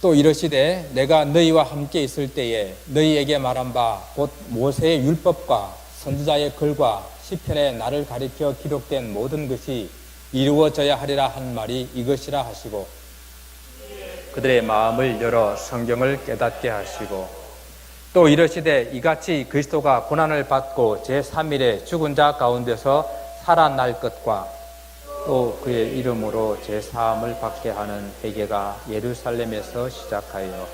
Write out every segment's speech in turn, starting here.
또 이르시되 내가 너희와 함께 있을 때에 너희에게 말한 바 곧 모세의 율법과 선지자의 글과 시편에 나를 가리켜 기록된 모든 것이 이루어져야 하리라 한 말이 이것이라 하시고 그들의 마음을 열어 성경을 깨닫게 하시고 또 이르시되 이같이 그리스도가 고난을 받고 제3일에 죽은 자 가운데서 살아날 것과 또 그의 이름으로 제사함을 받게 하는 회개가 예루살렘에서 시작하여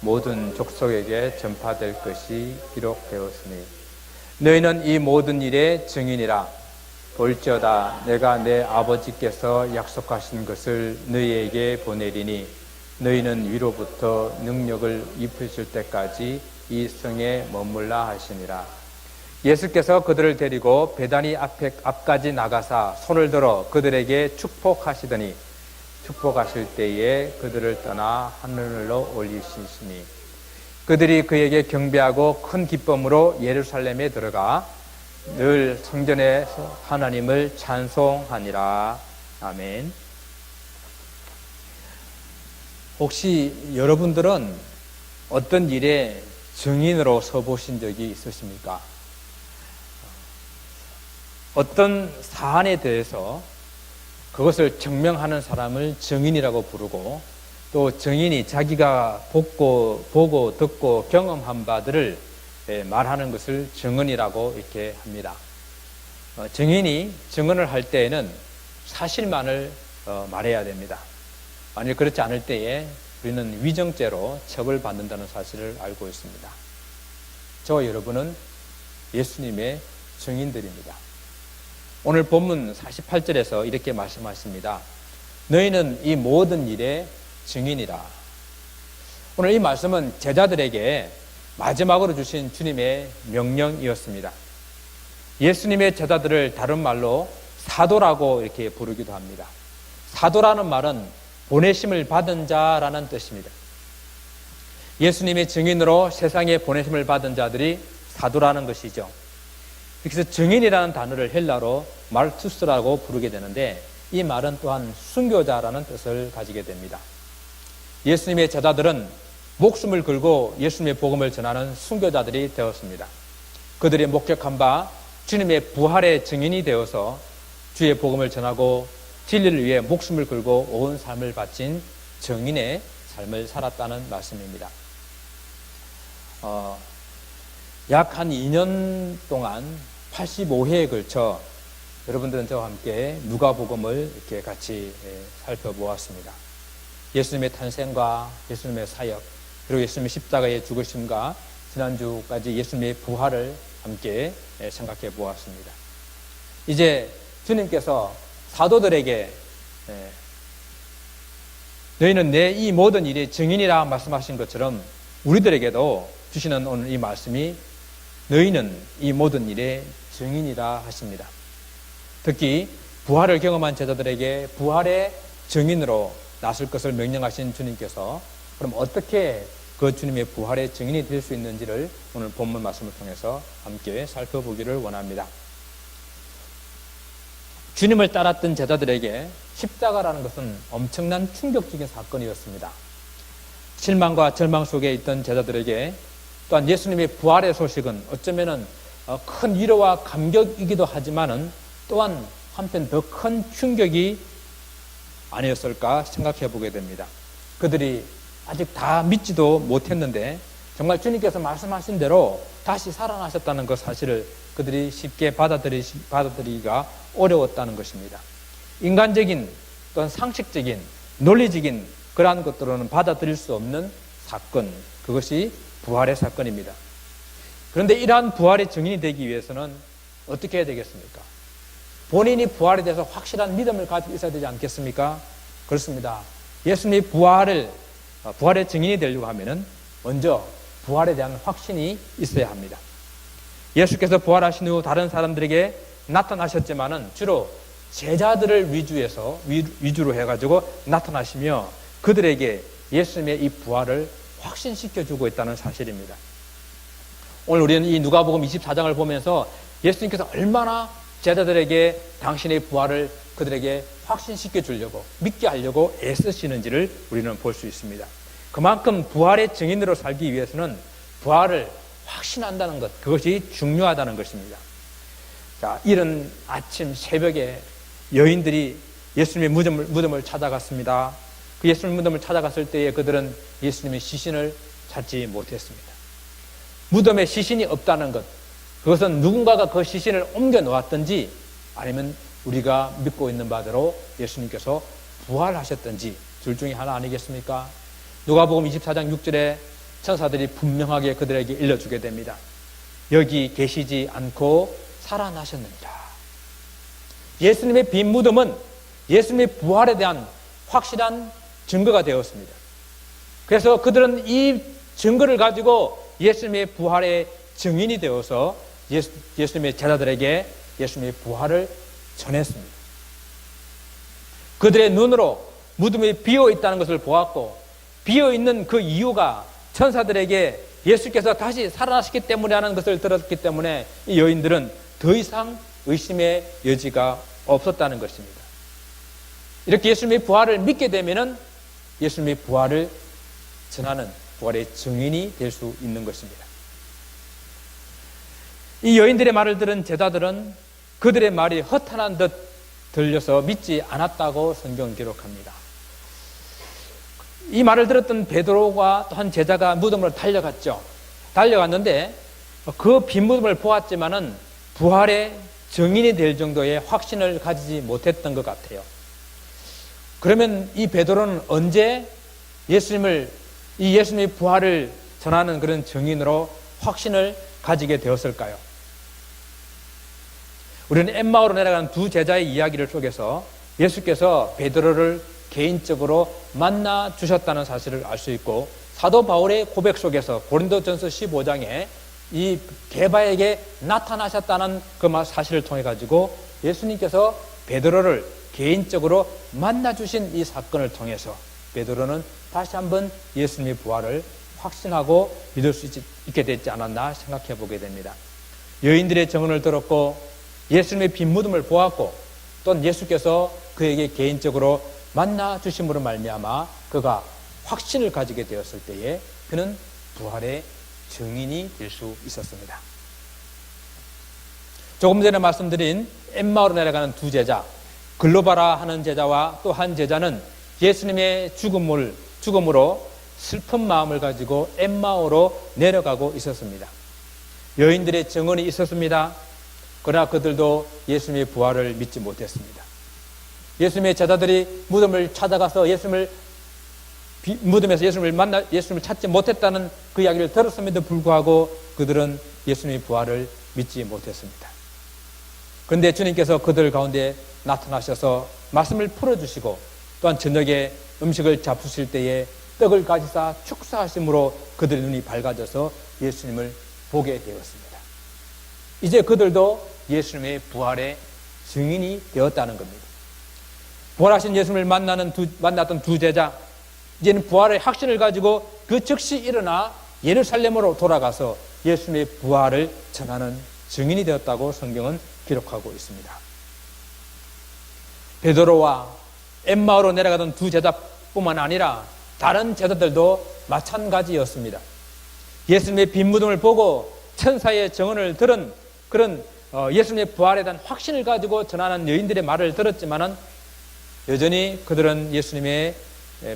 모든 족속에게 전파될 것이 기록되었으니 너희는 이 모든 일의 증인이라. 볼지어다 내가 내 아버지께서 약속하신 것을 너희에게 보내리니 너희는 위로부터 능력을 입으실 때까지 이 성에 머물라 하시니라. 예수께서 그들을 데리고 베다니 앞까지 나가사 손을 들어 그들에게 축복하시더니 축복하실 때에 그들을 떠나 하늘로 올리시니 그들이 그에게 경배하고 큰 기쁨으로 예루살렘에 들어가 늘 성전에서 하나님을 찬송하니라. 아멘. 혹시 여러분들은 어떤 일에 증인으로 서보신 적이 있으십니까? 어떤 사안에 대해서 그것을 증명하는 사람을 증인이라고 부르고 또 증인이 자기가 보고 듣고 경험한 바들을 말하는 것을 증언이라고 이렇게 합니다. 증인이 증언을 할 때에는 사실만을 말해야 됩니다. 만일 그렇지 않을 때에 우리는 위정죄로 처벌받는다는 사실을 알고 있습니다. 저와 여러분은 예수님의 증인들입니다. 오늘 본문 48절에서 이렇게 말씀하십니다. 너희는 이 모든 일의 증인이라. 오늘 이 말씀은 제자들에게 마지막으로 주신 주님의 명령이었습니다. 예수님의 제자들을 다른 말로 사도라고 이렇게 부르기도 합니다. 사도라는 말은 보내심을 받은 자라는 뜻입니다. 예수님의 증인으로 세상에 보내심을 받은 자들이 사도라는 것이죠. 그래서 증인이라는 단어를 헬라로 말투스라고 부르게 되는데 이 말은 또한 순교자라는 뜻을 가지게 됩니다. 예수님의 제자들은 목숨을 걸고 예수님의 복음을 전하는 순교자들이 되었습니다. 그들이 목격한 바 주님의 부활의 증인이 되어서 주의 복음을 전하고 진리를 위해 목숨을 걸고 온 삶을 바친 증인의 삶을 살았다는 말씀입니다. 약 한 2년 동안 85회에 걸쳐 여러분들은 저와 함께 누가복음을 이렇게 같이 살펴보았습니다. 예수님의 탄생과 예수님의 사역, 그리고 예수님의 십자가의 죽으심과 지난주까지 예수님의 부활을 함께 생각해 보았습니다. 이제 주님께서 사도들에게 너희는 내 이 모든 일의 증인이라 말씀하신 것처럼 우리들에게도 주시는 오늘 이 말씀이 너희는 이 모든 일의 증인이라 하십니다. 특히 부활을 경험한 제자들에게 부활의 증인으로 나설 것을 명령하신 주님께서 그럼 어떻게 그 주님의 부활의 증인이 될 수 있는지를 오늘 본문 말씀을 통해서 함께 살펴보기를 원합니다. 주님을 따랐던 제자들에게 십자가라는 것은 엄청난 충격적인 사건이었습니다. 실망과 절망 속에 있던 제자들에게 또한 예수님의 부활의 소식은 어쩌면은 큰 위로와 감격이기도 하지만은 또한 한편 더 큰 충격이 아니었을까 생각해 보게 됩니다. 그들이 아직 다 믿지도 못했는데 정말 주님께서 말씀하신 대로 다시 살아나셨다는 그 사실을 그들이 쉽게 받아들이기가 어려웠다는 것입니다. 인간적인 또한 상식적인 논리적인 그러한 것들로는 받아들일 수 없는 사건, 그것이 부활의 사건입니다. 그런데 이러한 부활의 증인이 되기 위해서는 어떻게 해야 되겠습니까? 본인이 부활에 대해서 확실한 믿음을 가지고 있어야 되지 않겠습니까? 그렇습니다. 예수님이 부활의 증인이 되려고 하면은 먼저 부활에 대한 확신이 있어야 합니다. 예수께서 부활하신 후 다른 사람들에게 나타나셨지만은 주로 제자들을 위주로 해가지고 나타나시며 그들에게 예수님의 이 부활을 확신시켜주고 있다는 사실입니다. 오늘 우리는 이 누가복음 24장을 보면서 예수님께서 얼마나 제자들에게 당신의 부활을 그들에게 확신시켜 주려고 믿게 하려고 애쓰시는지를 우리는 볼 수 있습니다. 그만큼 부활의 증인으로 살기 위해서는 부활을 확신한다는 것, 그것이 중요하다는 것입니다. 자, 이른 아침 새벽에 여인들이 예수님의 무덤을 찾아갔습니다. 그 예수님의 무덤을 찾아갔을 때에 그들은 예수님의 시신을 찾지 못했습니다. 무덤에 시신이 없다는 것, 그것은 누군가가 그 시신을 옮겨 놓았든지 아니면 우리가 믿고 있는 바대로 예수님께서 부활하셨든지 둘 중에 하나 아니겠습니까? 누가복음 24장 6절에 천사들이 분명하게 그들에게 일러주게 됩니다. 여기 계시지 않고 살아나셨느니라. 예수님의 빈 무덤은 예수님의 부활에 대한 확실한 증거가 되었습니다. 그래서 그들은 이 증거를 가지고 예수님의 부활의 증인이 되어서 예수님의 제자들에게 예수님의 부활을 전했습니다. 그들의 눈으로 무덤이 비어 있다는 것을 보았고, 비어 있는 그 이유가 천사들에게 예수께서 다시 살아나셨기 때문이라는 것을 들었기 때문에 이 여인들은 더 이상 의심의 여지가 없었다는 것입니다. 이렇게 예수님의 부활을 믿게 되면은 예수님의 부활을 전하는 부활의 증인이 될 수 있는 것입니다. 이 여인들의 말을 들은 제자들은 그들의 말이 허탄한 듯 들려서 믿지 않았다고 성경은 기록합니다. 이 말을 들었던 베드로가 또 한 제자가 무덤으로 달려갔죠. 달려갔는데 그 빈 무덤을 보았지만은 부활의 증인이 될 정도의 확신을 가지지 못했던 것 같아요. 그러면 이 베드로는 언제 예수님의 부활을 전하는 그런 증인으로 확신을 가지게 되었을까요? 우리는 엠마오로 내려가는 두 제자의 이야기를 속에서 예수께서 베드로를 개인적으로 만나 주셨다는 사실을 알 수 있고, 사도 바울의 고백 속에서 고린도전서 15장에 이 게바에게 나타나셨다는 그 사실을 통해 가지고 예수님께서 베드로를 개인적으로 만나 주신 이 사건을 통해서 베드로는 다시 한번 예수님의 부활을 확신하고 믿을 수 있게 됐지 않았나 생각해 보게 됩니다. 여인들의 증언을 들었고 예수님의 빈 무덤을 보았고 또 예수께서 그에게 개인적으로 만나 주심으로 말미암아 그가 확신을 가지게 되었을 때에 그는 부활의 증인이 될 수 있었습니다. 조금 전에 말씀드린 엠마오로 내려가는 두 제자, 글로바라 하는 제자와 또 한 제자는 예수님의 죽음으로 슬픈 마음을 가지고 엠마오로 내려가고 있었습니다. 여인들의 증언이 있었습니다. 그러나 그들도 예수님의 부활을 믿지 못했습니다. 예수님의 제자들이 무덤을 찾아가서 무덤에서 예수님을 찾지 못했다는 그 이야기를 들었음에도 불구하고 그들은 예수님의 부활을 믿지 못했습니다. 그런데 주님께서 그들 가운데 나타나셔서 말씀을 풀어주시고 또한 저녁에 음식을 잡수실 때에 떡을 가지사 축사하심으로 그들의 눈이 밝아져서 예수님을 보게 되었습니다. 이제 그들도 예수님의 부활의 증인이 되었다는 겁니다. 부활하신 예수님을 만났던 두 제자, 이제는 부활의 확신을 가지고 그 즉시 일어나 예루살렘으로 돌아가서 예수님의 부활을 전하는 증인이 되었다고 성경은 기록하고 있습니다. 베드로와 엠마오로 내려가던 두 제자뿐만 아니라 다른 제자들도 마찬가지였습니다. 예수님의 빈 무덤을 보고 천사의 증언을 들은 그런 예수님의 부활에 대한 확신을 가지고 전하는 여인들의 말을 들었지만은 여전히 그들은 예수님의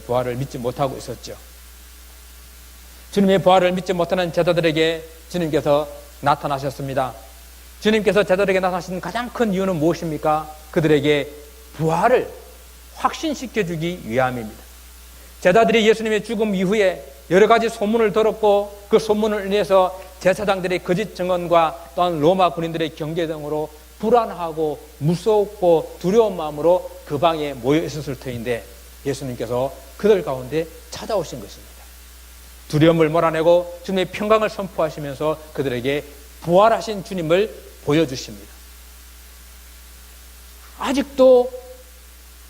부활을 믿지 못하고 있었죠. 주님의 부활을 믿지 못하는 제자들에게 주님께서 나타나셨습니다. 주님께서 제자들에게 나타나신 가장 큰 이유는 무엇입니까? 그들에게 부활을 확신시켜주기 위함입니다. 제자들이 예수님의 죽음 이후에 여러 가지 소문을 들었고 그 소문을 인해서 제사장들의 거짓 증언과 또한 로마 군인들의 경계 등으로 불안하고 무섭고 두려운 마음으로 그 방에 모여 있었을 터인데 예수님께서 그들 가운데 찾아오신 것입니다. 두려움을 몰아내고 주님의 평강을 선포하시면서 그들에게 부활하신 주님을 보여주십니다. 아직도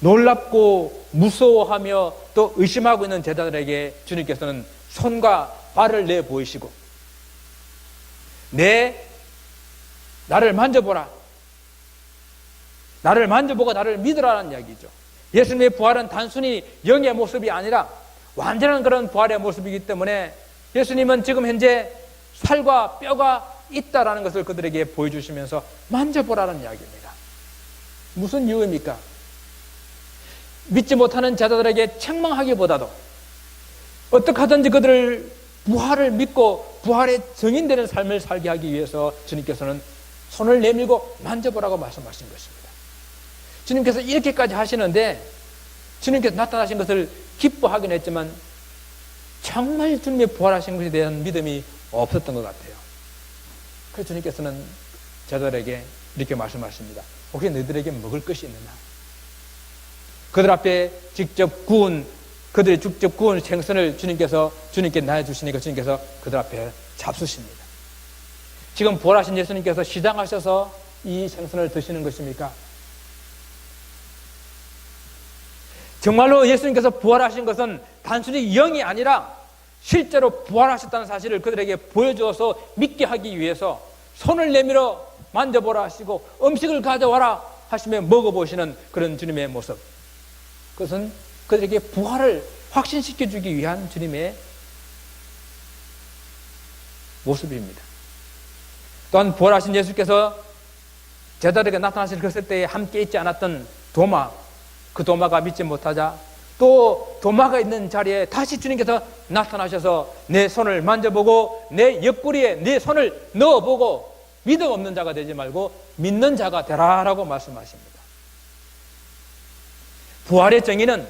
놀랍고 무서워하며 또 의심하고 있는 제자들에게 주님께서는 손과 발을 내보이시고 나를 만져보라. 나를 만져보고 나를 믿으라는 이야기죠. 예수님의 부활은 단순히 영의 모습이 아니라 완전한 그런 부활의 모습이기 때문에 예수님은 지금 현재 살과 뼈가 있다라는 것을 그들에게 보여주시면서 만져보라는 이야기입니다. 무슨 이유입니까? 믿지 못하는 제자들에게 책망하기보다도 어떻게 하든지 그들을 부활을 믿고 부활의 증인되는 삶을 살게 하기 위해서 주님께서는 손을 내밀고 만져보라고 말씀하신 것입니다. 주님께서 이렇게까지 하시는데 주님께서 나타나신 것을 기뻐하긴 했지만 정말 주님의 부활하신 것에 대한 믿음이 없었던 것 같아요. 그래서 주님께서는 제자들에게 이렇게 말씀하십니다. 혹시 너희들에게 먹을 것이 있느냐? 그들 앞에 그들이 직접 구운 생선을 주님께 나눠주시니까 주님께서 그들 앞에 잡수십니다. 지금 부활하신 예수님께서 시장하셔서 이 생선을 드시는 것입니까? 정말로 예수님께서 부활하신 것은 단순히 영이 아니라 실제로 부활하셨다는 사실을 그들에게 보여주어서 믿게 하기 위해서 손을 내밀어 만져보라 하시고 음식을 가져와라 하시며 먹어보시는 그런 주님의 모습. 그것은 그들에게 부활을 확신시켜주기 위한 주님의 모습입니다. 또한 부활하신 예수께서 제자들에게 나타나실 그 때에 함께 있지 않았던 도마, 그 도마가 믿지 못하자 또 도마가 있는 자리에 다시 주님께서 나타나셔서 내 손을 만져보고 내 옆구리에 내 손을 넣어보고 믿음 없는 자가 되지 말고 믿는 자가 되라라고 말씀하십니다. 부활의 정의는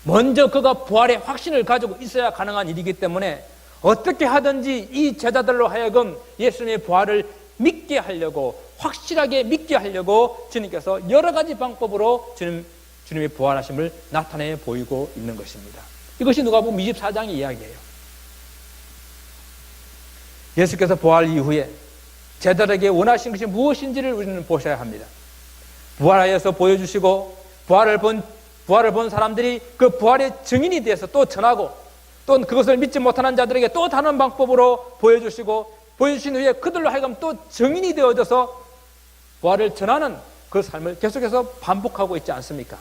먼저 그가 부활의 확신을 가지고 있어야 가능한 일이기 때문에 어떻게 하든지 이 제자들로 하여금 예수님의 부활을 믿게 하려고 확실하게 믿게 하려고 주님께서 여러 가지 방법으로 주님의 부활하심을 나타내 보이고 있는 것입니다. 이것이 누가복음 24장의 이야기예요. 예수께서 부활 이후에 제자들에게 원하신 것이 무엇인지를 우리는 보셔야 합니다. 부활하여서 보여주시고 부활을 본 사람들이 그 부활의 증인이 되어서 또 전하고 또 그것을 믿지 못하는 자들에게 또 다른 방법으로 보여주신 후에 그들로 하여금 또 증인이 되어져서 부활을 전하는 그 삶을 계속해서 반복하고 있지 않습니까?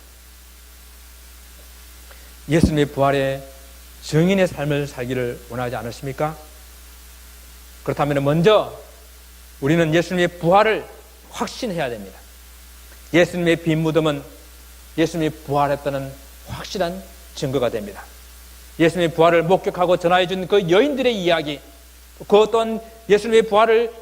예수님의 부활의 증인의 삶을 살기를 원하지 않으십니까? 그렇다면 먼저 우리는 예수님의 부활을 확신해야 됩니다. 예수님의 빈 무덤은 예수님이 부활했다는 확실한 증거가 됩니다. 예수님의 부활을 목격하고 전하여준 그 여인들의 이야기, 그 어떤 예수님의 부활을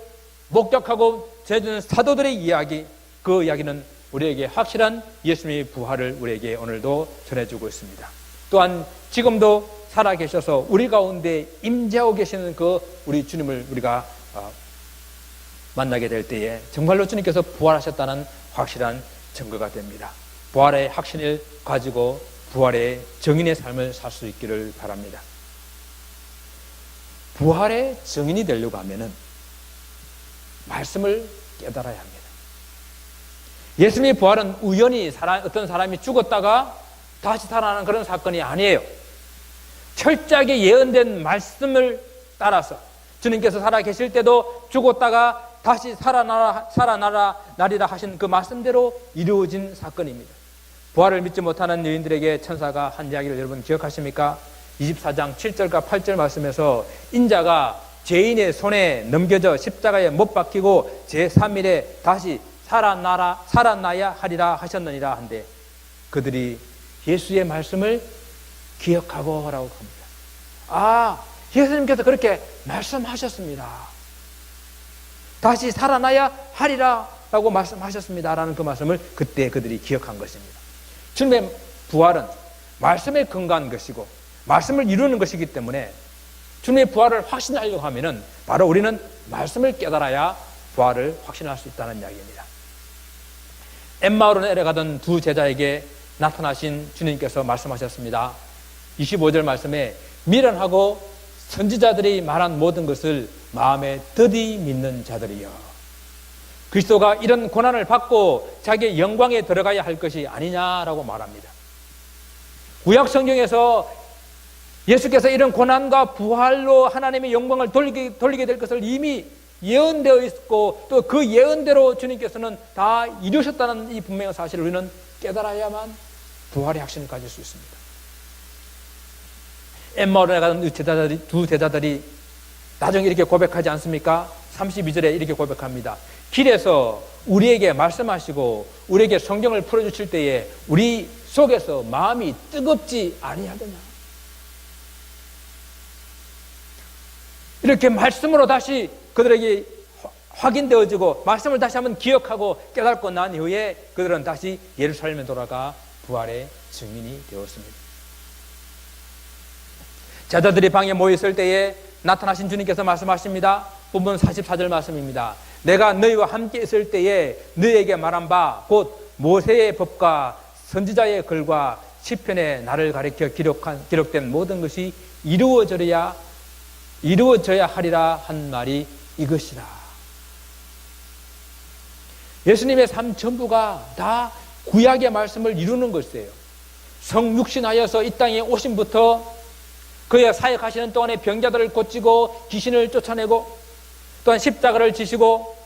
목격하고 전해준 사도들의 이야기, 그 이야기는 우리에게 확실한 예수님의 부활을 우리에게 오늘도 전해주고 있습니다. 또한 지금도 살아계셔서 우리 가운데 임재하고 계시는 그 우리 주님을 우리가 만나게 될 때에 정말로 주님께서 부활하셨다는 확실한 증거가 됩니다. 부활의 확신을 가지고 부활의 증인의 삶을 살 수 있기를 바랍니다. 부활의 증인이 되려고 하면은 말씀을 깨달아야 합니다. 예수님의 부활은 우연히 어떤 사람이 죽었다가 다시 살아나는 그런 사건이 아니에요. 철저하게 예언된 말씀을 따라서 주님께서 살아계실 때도 죽었다가 다시 살아나리라 하신 그 말씀대로 이루어진 사건입니다. 부활을 믿지 못하는 여인들에게 천사가 한 이야기를 여러분 기억하십니까? 24장 7절과 8절 말씀에서 인자가 죄인의 손에 넘겨져 십자가에 못 박히고 제3일에 다시 살아나야 하리라 하셨느니라 한데 그들이 예수의 말씀을 기억하고 하라고 합니다. 예수님께서 그렇게 말씀하셨습니다. 다시 살아나야 하리라 라고 말씀하셨습니다 라는 그 말씀을 그때 그들이 기억한 것입니다. 주님의 부활은 말씀에 근거한 것이고 말씀을 이루는 것이기 때문에 주님의 부활을 확신하려고 하면은 바로 우리는 말씀을 깨달아야 부활을 확신할 수 있다는 이야기입니다. 엠마오로 내려가던 두 제자에게 나타나신 주님께서 말씀하셨습니다. 25절 말씀에 미련하고 선지자들이 말한 모든 것을 마음에 더디 믿는 자들이여. 그리스도가 이런 고난을 받고 자기의 영광에 들어가야 할 것이 아니냐라고 말합니다. 구약 성경에서 예수께서 이런 고난과 부활로 하나님의 영광을 돌리게 될 것을 이미 예언되어 있고 또 그 예언대로 주님께서는 다 이루셨다는 이 분명한 사실을 우리는 깨달아야만 부활의 확신을 가질 수 있습니다. 엠마오에 가는 두 제자들이 나중에 이렇게 고백하지 않습니까? 32절에 이렇게 고백합니다. 길에서 우리에게 말씀하시고 우리에게 성경을 풀어주실 때에 우리 속에서 마음이 뜨겁지 아니하더냐. 이렇게 말씀으로 다시 그들에게 확인되어지고 말씀을 다시 한번 기억하고 깨닫고 난 이후에 그들은 다시 예루살렘에 돌아가 부활의 증인이 되었습니다. 제자들이 방에 모였을 때에 나타나신 주님께서 말씀하십니다. 본문 44절 말씀입니다. 내가 너희와 함께 있을 때에 너희에게 말한 바 곧 모세의 법과 선지자의 글과 시편에 나를 가리켜 기록된 모든 것이 이루어져야 하리라 한 말이 이것이라. 예수님의 삶 전부가 다 구약의 말씀을 이루는 것이에요. 성육신하여서 이 땅에 오심부터 그의 사역하시는 동안에 병자들을 고치고 귀신을 쫓아내고 또한 십자가를 지시고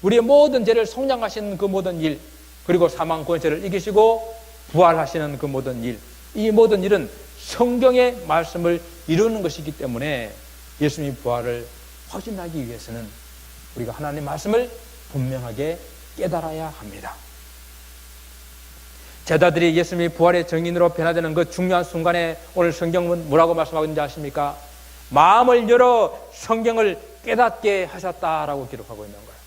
우리의 모든 죄를 속량하시는 그 모든 일, 그리고 사망 권세를 이기시고 부활하시는 그 모든 일, 이 모든 일은 성경의 말씀을 이루는 것이기 때문에 예수님의 부활을 확신하기 위해서는 우리가 하나님의 말씀을 분명하게 깨달아야 합니다. 제자들이 예수님의 부활의 증인으로 변화되는 그 중요한 순간에 오늘 성경은 뭐라고 말씀하고 있는지 아십니까? 마음을 열어 성경을 깨닫게 하셨다라고 기록하고 있는 거예요.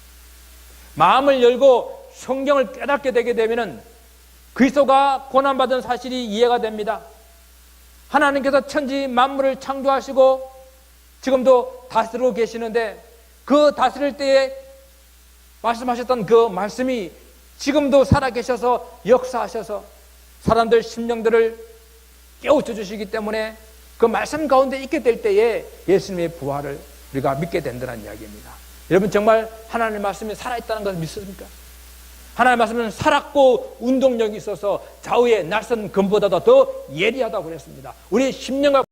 마음을 열고 성경을 깨닫게 되게 되면은 그리스도가 고난받은 사실이 이해가 됩니다. 하나님께서 천지 만물을 창조하시고 지금도 다스리고 계시는데 그 다스릴 때에 말씀하셨던 그 말씀이 지금도 살아계셔서 역사하셔서 사람들 심령들을 깨우쳐 주시기 때문에 그 말씀 가운데 있게 될 때에 예수님의 부활을 우리가 믿게 된다는 이야기입니다. 여러분 정말 하나님의 말씀이 살아있다는 것을 믿습니까? 하나님의 말씀은 살았고 운동력이 있어서 좌우의 낯선 금보다도 더 예리하다고 그랬습니다. 우리의 심령과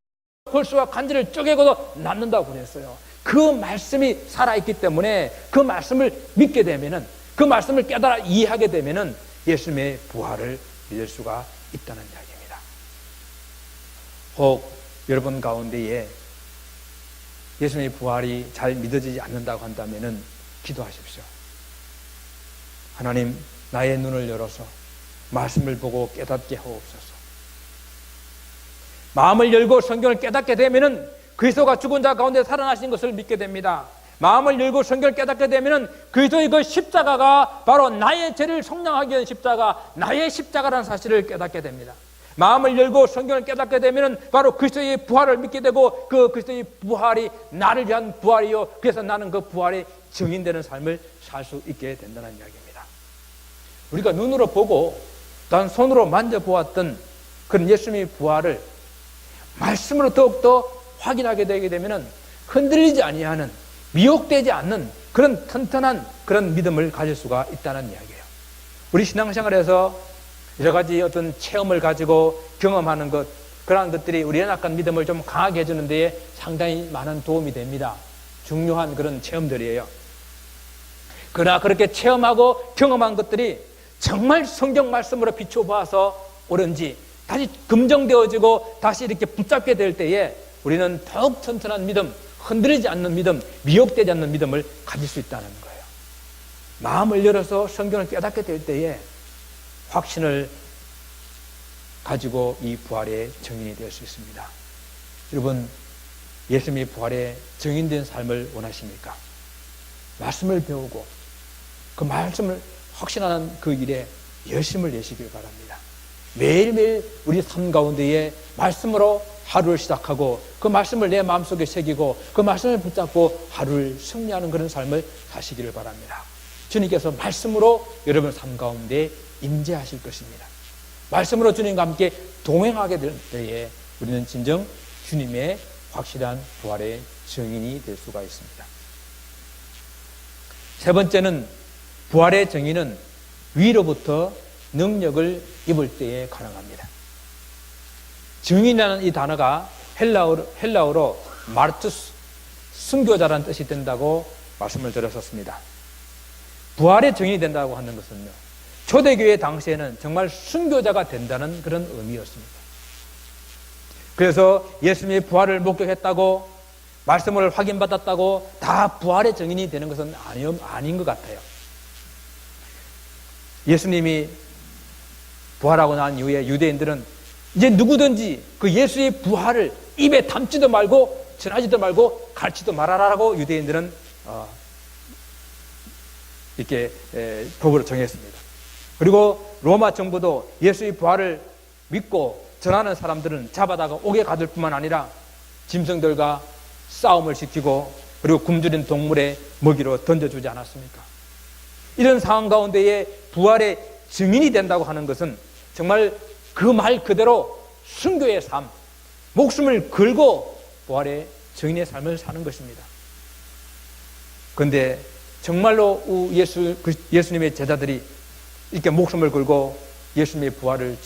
골수와 간질을 쪼개고도 낫는다고 그랬어요. 그 말씀이 살아있기 때문에 그 말씀을 믿게 되면은, 그 말씀을 깨달아 이해하게 되면은 예수님의 부활을 믿을 수가 있다는 이야기입니다. 혹 여러분 가운데에 예수님의 부활이 잘 믿어지지 않는다고 한다면은 기도하십시오. 하나님, 나의 눈을 열어서 말씀을 보고 깨닫게 하옵소서. 마음을 열고 성경을 깨닫게 되면은 그리스도가 죽은 자 가운데 살아나신 것을 믿게 됩니다. 마음을 열고 성경을 깨닫게 되면은 그리스도의 그 십자가가 바로 나의 죄를 속량하기 위한 십자가, 나의 십자가라는 사실을 깨닫게 됩니다. 마음을 열고 성경을 깨닫게 되면은 바로 그리스도의 부활을 믿게 되고 그 그리스도의 부활이 나를 위한 부활이요, 그래서 나는 그 부활의 증인되는 삶을 살 수 있게 된다는 이야기입니다. 우리가 눈으로 보고 단 손으로 만져보았던 그런 예수님의 부활을 말씀으로 더욱더 확인하게 되게 되면은 흔들리지 아니하는, 미혹되지 않는 그런 튼튼한 그런 믿음을 가질 수가 있다는 이야기예요. 우리 신앙생활에서 여러 가지 어떤 체험을 가지고 경험하는 것, 그러한 것들이 우리의 약간 믿음을 좀 강하게 해주는 데에 상당히 많은 도움이 됩니다. 중요한 그런 체험들이에요. 그러나 그렇게 체험하고 경험한 것들이 정말 성경 말씀으로 비춰봐서 옳은지 다시 검증되어지고 다시 이렇게 붙잡게 될 때에 우리는 더욱 튼튼한 믿음, 흔들리지 않는 믿음, 미혹되지 않는 믿음을 가질 수 있다는 거예요. 마음을 열어서 성경을 깨닫게 될 때에 확신을 가지고 이 부활의 증인이 될 수 있습니다. 여러분, 예수님의 부활의 증인된 삶을 원하십니까? 말씀을 배우고 그 말씀을 확신하는 그 일에 열심을 내시길 바랍니다. 매일매일 우리 삶 가운데에 말씀으로 하루를 시작하고 그 말씀을 내 마음속에 새기고 그 말씀을 붙잡고 하루를 승리하는 그런 삶을 사시기를 바랍니다. 주님께서 말씀으로 여러분 삶 가운데 임재하실 것입니다. 말씀으로 주님과 함께 동행하게 될 때에 우리는 진정 주님의 확실한 부활의 증인이 될 수가 있습니다. 세 번째는 부활의 증인은 위로부터 능력을 입을 때에 가능합니다. 증인이라는 이 단어가 헬라어로 마르투스, 순교자라는 뜻이 된다고 말씀을 드렸었습니다. 부활의 증인이 된다고 하는 것은요, 초대교회 당시에는 정말 순교자가 된다는 그런 의미였습니다. 그래서 예수님의 부활을 목격했다고, 말씀을 확인받았다고 다 부활의 증인이 되는 것은 아닌 것 같아요. 예수님이 부활하고 난 이후에 유대인들은 이제 누구든지 그 예수의 부활을 입에 담지도 말고 전하지도 말고 가르치도 말아라라고 유대인들은 이렇게 법으로 정했습니다. 그리고 로마 정부도 예수의 부활을 믿고 전하는 사람들은 잡아다가 옥에 가둘 뿐만 아니라 짐승들과 싸움을 시키고 그리고 굶주린 동물의 먹이로 던져주지 않았습니까? 이런 상황 가운데에 부활의 증인이 된다고 하는 것은 정말 그 말 그대로 순교의 삶, 목숨을 걸고 부활의 증인의 삶을 사는 것입니다. 그런데 정말로 예수님의 제자들이 이렇게 목숨을 걸고 예수님의 부활을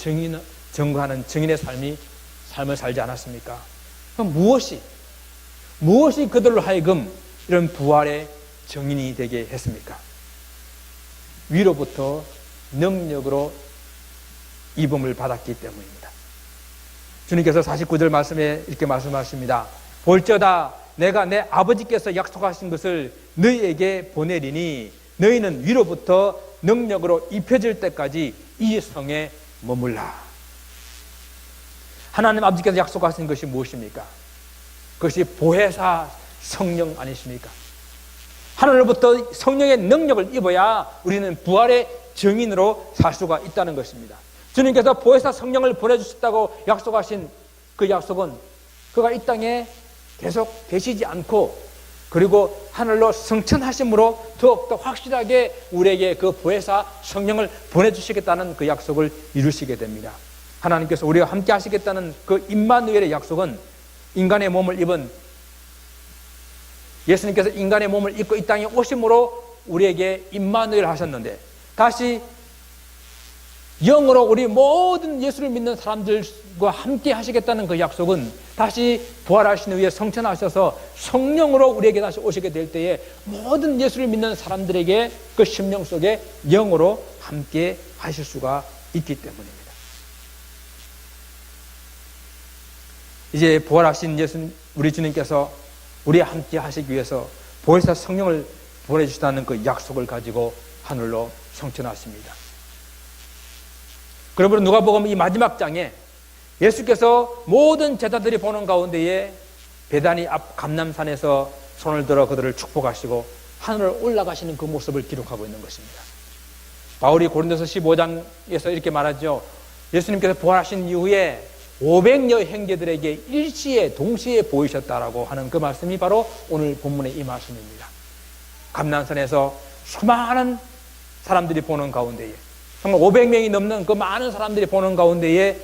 증거하는 증인의 삶을 살지 않았습니까? 그럼 무엇이 그들로 하여금 이런 부활의 증인이 되게 했습니까? 위로부터 능력으로 입음을 받았기 때문입니다. 주님께서 49절 말씀에 이렇게 말씀하십니다. 볼지어다 내가 내 아버지께서 약속하신 것을 너희에게 보내리니 너희는 위로부터 능력으로 입혀질 때까지 이 성에 머물라. 하나님 아버지께서 약속하신 것이 무엇입니까? 그것이 보혜사 성령 아니십니까? 하늘로부터 성령의 능력을 입어야 우리는 부활의 증인으로 살 수가 있다는 것입니다. 주님께서 보혜사 성령을 보내주셨다고 약속하신 그 약속은 그가 이 땅에 계속 계시지 않고 그리고 하늘로 승천하심으로 더욱더 확실하게 우리에게 그 보혜사 성령을 보내주시겠다는 그 약속을 이루시게 됩니다. 하나님께서 우리와 함께 하시겠다는 그 임마누엘의 약속은 인간의 몸을 입은 예수님께서 인간의 몸을 입고 이 땅에 오심으로 우리에게 임마누엘 하셨는데 다시 영으로 우리 모든 예수를 믿는 사람들과 함께 하시겠다는 그 약속은 다시 부활하신 후에 성천하셔서 성령으로 우리에게 다시 오시게 될 때에 모든 예수를 믿는 사람들에게 그 심령 속에 영으로 함께 하실 수가 있기 때문입니다. 이제 부활하신 우리 주님께서 우리와 함께 하시기 위해서 보혜사 성령을 보내주시다는 그 약속을 가지고 하늘로 성천하십니다. 그러므로 누가복음 이 마지막 장에 예수께서 모든 제자들이 보는 가운데에 베다니 앞 감람산에서 손을 들어 그들을 축복하시고 하늘을 올라가시는 그 모습을 기록하고 있는 것입니다. 바울이 고린도서 15장에서 이렇게 말하죠. 예수님께서 부활하신 이후에 500여 형제들에게 일시에 동시에 보이셨다라고 하는 그 말씀이 바로 오늘 본문의 이 말씀입니다. 감람산에서 수많은 사람들이 보는 가운데에 정말 500명이 넘는 그 많은 사람들이 보는 가운데에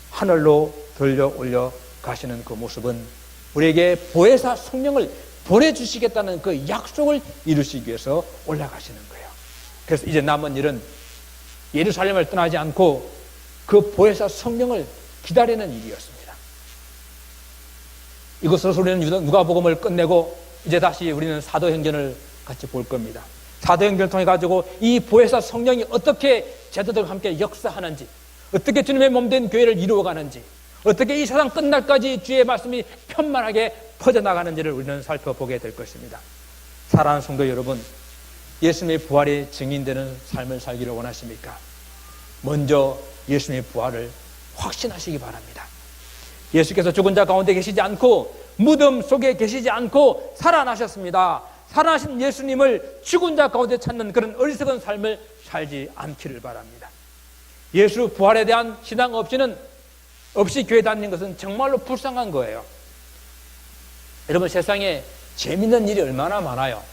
하늘로 들려 올려 가시는 그 모습은 우리에게 보혜사 성령을 보내주시겠다는 그 약속을 이루시기 위해서 올라가시는 거예요. 그래서 이제 남은 일은 예루살렘을 떠나지 않고 그 보혜사 성령을 기다리는 일이었습니다. 이것으로 우리는 누가복음을 끝내고 이제 다시 우리는 사도행전을 같이 볼 겁니다. 사도행전을 통해 가지고 이 보혜사 성령이 어떻게 제자들과 함께 역사하는지, 어떻게 주님의 몸된 교회를 이루어가는지, 어떻게 이 세상 끝날까지 주의 말씀이 편만하게 퍼져나가는지를 우리는 살펴보게 될 것입니다. 사랑하는 성도 여러분, 예수님의 부활의 증인되는 삶을 살기를 원하십니까? 먼저 예수님의 부활을 확신하시기 바랍니다. 예수께서 죽은 자 가운데 계시지 않고 무덤 속에 계시지 않고 살아나셨습니다. 살아나신 예수님을 죽은 자 가운데 찾는 그런 어리석은 삶을 살지 않기를 바랍니다. 예수 부활에 대한 신앙 없이 교회 다니는 것은 정말로 불쌍한 거예요. 여러분, 세상에 재밌는 일이 얼마나 많아요.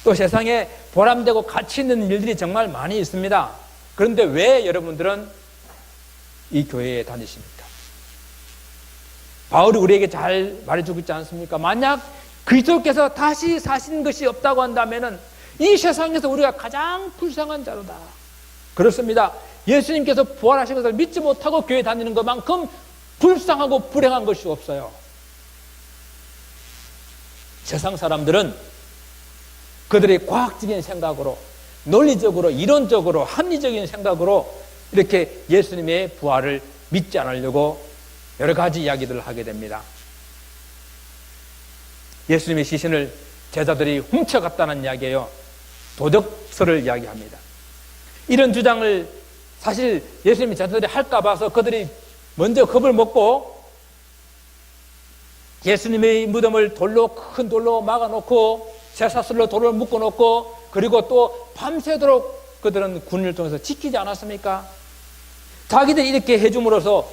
또 세상에 보람되고 가치 있는 일들이 정말 많이 있습니다. 그런데 왜 여러분들은 이 교회에 다니십니까? 바울이 우리에게 잘 말해주고 있지 않습니까? 만약 그리스도께서 다시 사신 것이 없다고 한다면은 이 세상에서 우리가 가장 불쌍한 자로다. 그렇습니다. 예수님께서 부활하신 것을 믿지 못하고 교회 다니는 것만큼 불쌍하고 불행한 것이 없어요. 세상 사람들은 그들의 과학적인 생각으로, 논리적으로, 이론적으로, 합리적인 생각으로 이렇게 예수님의 부활을 믿지 않으려고 여러 가지 이야기들을 하게 됩니다. 예수님의 시신을 제자들이 훔쳐갔다는 이야기예요. 도적설을 이야기합니다. 이런 주장을 사실 예수님의 제자들이 할까 봐서 그들이 먼저 겁을 먹고 예수님의 무덤을 큰 돌로 막아놓고 쇠사슬로 돌을 묶어놓고 그리고 또 밤새도록 그들은 군인을 통해서 지키지 않았습니까? 자기들이 이렇게 해줌으로써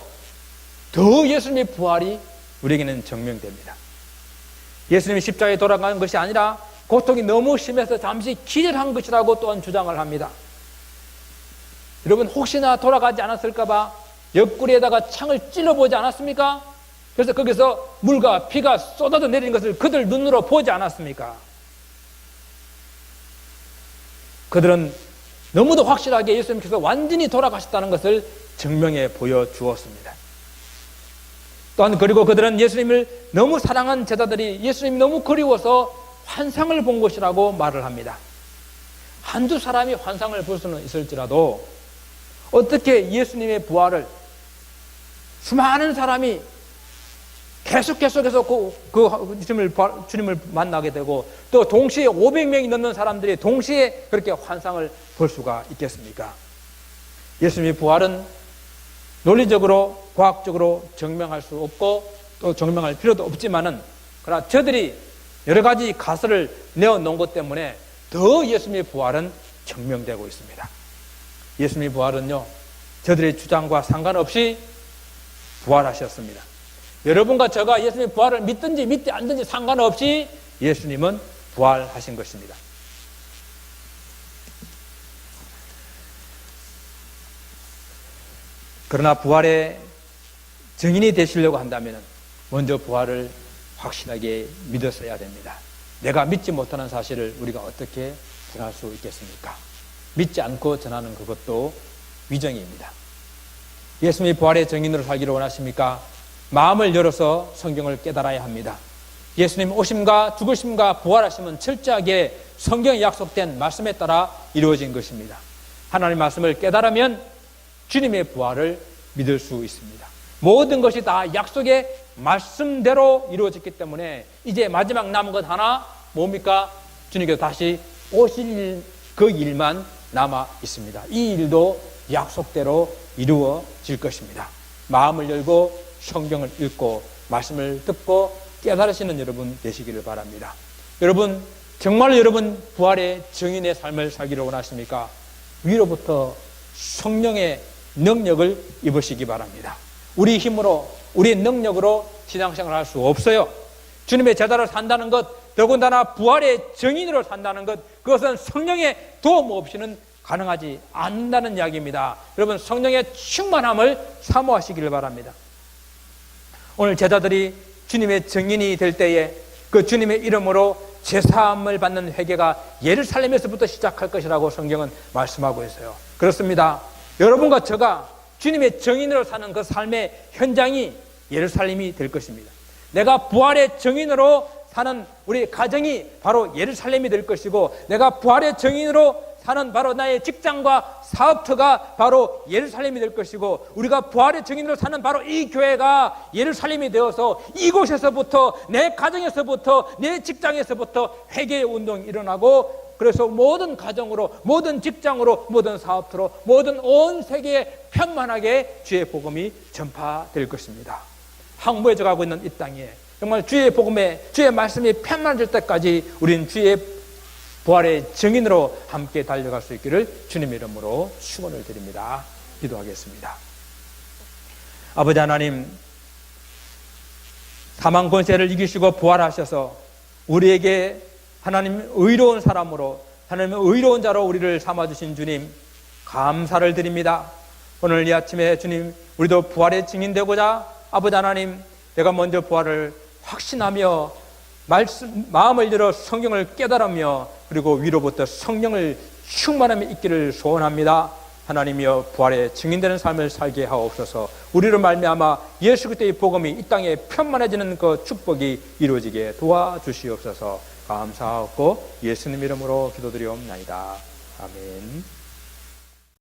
더 예수님의 부활이 우리에게는 증명됩니다. 예수님이 십자가에 돌아간 것이 아니라 고통이 너무 심해서 잠시 기절한 것이라고 또한 주장을 합니다. 여러분, 혹시나 돌아가지 않았을까봐 옆구리에다가 창을 찔러보지 않았습니까? 그래서 거기서 물과 피가 쏟아져 내리는 것을 그들 눈으로 보지 않았습니까? 그들은 너무도 확실하게 예수님께서 완전히 돌아가셨다는 것을 증명해 보여주었습니다. 또한 그리고 그들은 예수님을 너무 사랑한 제자들이 예수님이 너무 그리워서 환상을 본 것이라고 말을 합니다. 한두 사람이 환상을 볼 수는 있을지라도 어떻게 예수님의 부활을 수많은 사람이 계속해서 주님을 만나게 되고 또 동시에 500명이 넘는 사람들이 동시에 그렇게 환상을 볼 수가 있겠습니까? 예수님의 부활은 논리적으로 과학적으로 증명할 수 없고 또 증명할 필요도 없지만은 그러나 저들이 여러 가지 가설을 내어놓은 것 때문에 더 예수님의 부활은 증명되고 있습니다. 예수님의 부활은요, 저들의 주장과 상관없이 부활하셨습니다. 여러분과 저가 예수님의 부활을 믿든지 믿지 않든지 상관없이 예수님은 부활하신 것입니다. 그러나 부활의 증인이 되시려고 한다면 먼저 부활을 확실하게 믿었어야 됩니다. 내가 믿지 못하는 사실을 우리가 어떻게 전할 수 있겠습니까? 믿지 않고 전하는 그것도 위정입니다. 예수님이 부활의 증인으로 살기를 원하십니까? 마음을 열어서 성경을 깨달아야 합니다. 예수님 오심과 죽으심과 부활하심은 철저하게 성경에 약속된 말씀에 따라 이루어진 것입니다. 하나님의 말씀을 깨달으면 주님의 부활을 믿을 수 있습니다. 모든 것이 다 약속의 말씀대로 이루어졌기 때문에 이제 마지막 남은 것 하나 뭡니까? 주님께서 다시 오실 그 일만 남아 있습니다. 이 일도 약속대로 이루어질 것입니다. 마음을 열고 성경을 읽고 말씀을 듣고 깨달으시는 여러분 되시기를 바랍니다. 여러분, 정말 여러분 부활의 증인의 삶을 살기를 원하십니까? 위로부터 성령의 능력을 입으시기 바랍니다. 우리 힘으로, 우리의 능력으로 신앙생활을 할 수 없어요. 주님의 제자로 산다는 것, 더군다나 부활의 증인으로 산다는 것, 그것은 성령의 도움 없이는 가능하지 않는다는 이야기입니다. 여러분, 성령의 충만함을 사모하시기를 바랍니다. 오늘 제자들이 주님의 증인이 될 때에 그 주님의 이름으로 제사함을 받는 회개가 예루살렘에서부터 시작할 것이라고 성경은 말씀하고 있어요. 그렇습니다. 여러분과 저가 주님의 증인으로 사는 그 삶의 현장이 예루살렘이 될 것입니다. 내가 부활의 증인으로 사는 우리 가정이 바로 예루살렘이 될 것이고, 내가 부활의 증인으로 사는 바로 나의 직장과 사업터가 바로 예루살렘이 될 것이고, 우리가 부활의 증인으로 사는 바로 이 교회가 예루살렘이 되어서 이곳에서부터, 내 가정에서부터, 내 직장에서부터 회개의 운동이 일어나고, 그래서 모든 가정으로, 모든 직장으로, 모든 사업터로, 모든 온 세계에 편만하게 주의 복음이 전파될 것입니다. 황무해져 가고 있는 이 땅에 정말 주의 복음에, 주의 말씀이 편만해질 때까지 우리는 주의 부활의 증인으로 함께 달려갈 수 있기를 주님의 이름으로 축원을 드립니다. 기도하겠습니다. 아버지 하나님, 사망 권세를 이기시고 부활하셔서 우리에게 하나님 의로운 사람으로, 하나님의 의로운 자로 우리를 삼아주신 주님, 감사를 드립니다. 오늘 이 아침에 주님, 우리도 부활의 증인되고자 아버지 하나님, 내가 먼저 부활을 확신하며 마음을 열어 성경을 깨달으며 그리고 위로부터 성령을 충만함에 있기를 소원합니다. 하나님이여, 부활의 증인되는 삶을 살게 하옵소서. 우리로 말미암아 예수 그리스도의 복음이 이 땅에 편만해지는 그 축복이 이루어지게 도와주시옵소서. 감사하고 예수님 이름으로 기도드리옵나이다. 아멘.